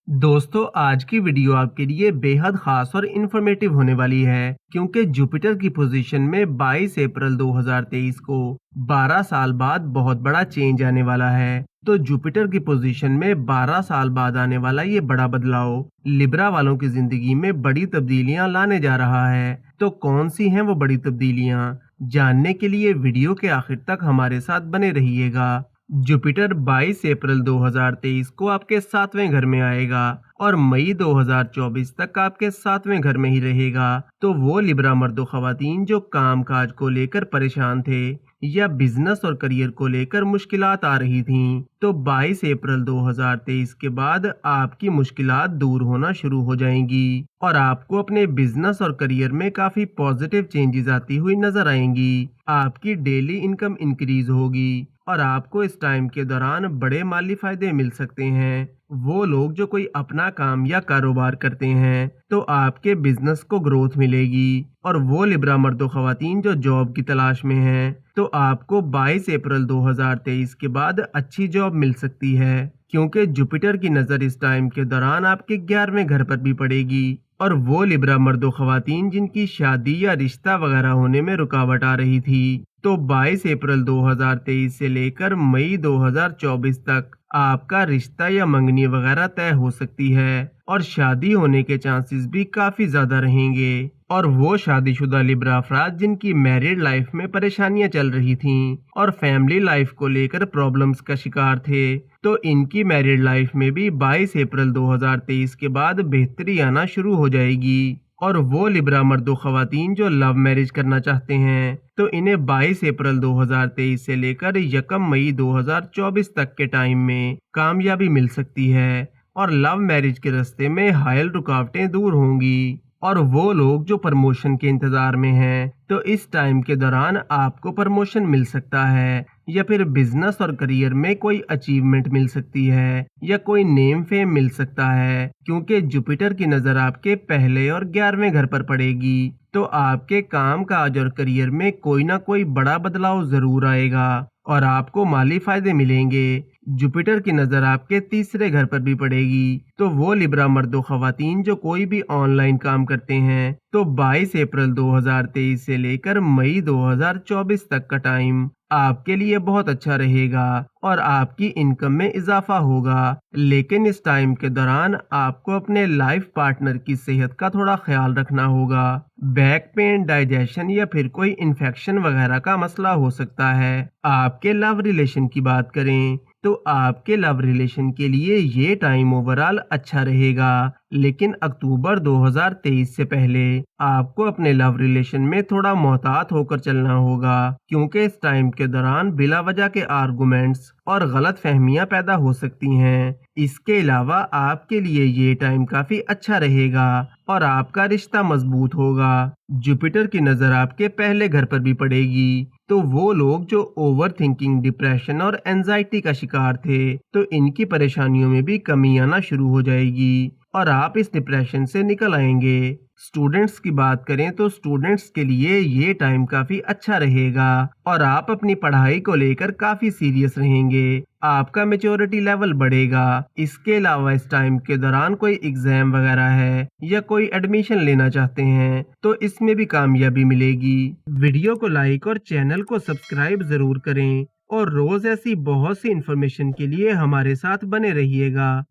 दोस्तों, आज की वीडियो आपके लिए बेहद खास और इन्फॉर्मेटिव होने वाली है क्योंकि जुपिटर की पोजीशन में 22 अप्रैल 2023 को 12 साल बाद बहुत बड़ा चेंज आने वाला है। तो जुपिटर की पोजीशन में 12 साल बाद आने वाला ये बड़ा बदलाव लिब्रा वालों की जिंदगी में बड़ी तब्दीलियां लाने जा रहा है। तो कौन सी हैं वो बड़ी तब्दीलियां, जानने के लिए वीडियो के आखिर तक हमारे साथ बने रहिएगा। जुपिटर 22 अप्रैल 2023 को आपके 7वें घर में आएगा और मई 2024 तक आपके 7वें घर में ही रहेगा। तो वो लिब्रा मर्दो खवातीन जो काम काज को लेकर परेशान थे या बिजनेस और करियर को लेकर मुश्किलात आ रही थीं, तो 22 अप्रैल 2023 के बाद आपकी मुश्किलात दूर होना शुरू हो जाएंगी और आपको अपने बिजनेस और करियर में काफी पॉजिटिव चेंजेस आती हुई नजर आएंगी। आपकी डेली इनकम इंक्रीज होगी और आपको इस टाइम के दौरान बड़े माली फायदे मिल सकते हैं। वो लोग जो कोई अपना काम या कारोबार करते हैं तो आपके बिजनेस को ग्रोथ मिलेगी, और वो लिब्रा मर्दो खवातीन जो जॉब की तलाश में हैं तो आपको 22 अप्रैल 2023 के बाद अच्छी जॉब मिल सकती है, क्योंकि जुपिटर की नज़र इस टाइम के दौरान आपके 11वें घर पर भी पड़ेगी। और वो लिब्रा मर्दो खवातीन जिनकी शादी या रिश्ता वगैरह होने में रुकावट आ रही थी, तो 22 अप्रैल 2023 से लेकर मई 2024 तक आपका रिश्ता या मंगनी वगैरह तय हो सकती है और शादी होने के चांसेस भी काफी ज्यादा रहेंगे। और वो शादीशुदा लिब्रा अफराद जिनकी मैरिड लाइफ में परेशानियां चल रही थीं और फैमिली लाइफ को लेकर प्रॉब्लम्स का शिकार थे, तो इनकी मैरिड लाइफ में भी 22 अप्रैल 2023 के बाद बेहतरी आना शुरू हो जाएगी। और वो लिब्रा मर्दो खवातीन जो लव मैरिज करना चाहते हैं तो इन्हें 22 अप्रैल 2023 से लेकर 1 मई 2024 तक के टाइम में कामयाबी मिल सकती है और लव मैरिज के रास्ते में हायल रुकावटें दूर होंगी। और वो लोग जो प्रमोशन के इंतजार में हैं तो इस टाइम के दौरान आपको प्रमोशन मिल सकता है, या फिर बिजनेस और करियर में कोई अचीवमेंट मिल सकती है, या कोई नेम फेम मिल सकता है, क्योंकि जुपिटर की नज़र आपके पहले और 11वें घर पर पड़ेगी। तो आपके काम काज और करियर में कोई ना कोई बड़ा बदलाव जरूर आएगा और आपको माली फायदे मिलेंगे। जुपिटर की नज़र आपके 3रे घर पर भी पड़ेगी, तो वो लिब्रा मर्दो खवातीन जो कोई भी ऑनलाइन काम करते हैं तो 22 अप्रैल 2023 से लेकर मई 2024 तक का टाइम आपके लिए बहुत अच्छा रहेगा और आपकी इनकम में इजाफा होगा। लेकिन इस टाइम के दौरान आपको अपने लाइफ पार्टनर की सेहत का थोड़ा ख्याल रखना होगा। बैक पेन, डाइजेशन या फिर कोई इन्फेक्शन वगैरह का मसला हो सकता है। आपके लव रिलेशन की बात करें तो आपके लव रिलेशन के लिए ये टाइम ओवरऑल अच्छा रहेगा, लेकिन अक्टूबर 2023 से पहले आपको अपने लव रिलेशन में थोड़ा मोहतात होकर चलना होगा, क्योंकि इस टाइम के दौरान बिला वजह के आर्गुमेंट्स और गलत फहमियां पैदा हो सकती हैं। इसके अलावा आपके लिए ये टाइम काफी अच्छा रहेगा और आपका रिश्ता मजबूत होगा। जुपिटर की नजर आपके पहले घर पर भी पड़ेगी, तो वो लोग जो ओवर थिंकिंग, डिप्रेशन और एंजाइटी का शिकार थे तो इनकी परेशानियों में भी कमी आना शुरू हो जाएगी और आप इस डिप्रेशन से निकल आएंगे। स्टूडेंट्स की बात करें तो स्टूडेंट्स के लिए ये टाइम काफी अच्छा रहेगा और आप अपनी पढ़ाई को लेकर काफी सीरियस रहेंगे। आपका मेच्योरिटी लेवल बढ़ेगा। इसके अलावा इस टाइम के दौरान कोई एग्जाम वगैरह है या कोई एडमिशन लेना चाहते हैं तो इसमें भी कामयाबी मिलेगी। वीडियो को लाइक और चैनल को सब्सक्राइब जरूर करें और रोज ऐसी बहुत सी इंफॉर्मेशन के लिए हमारे साथ बने रहिएगा।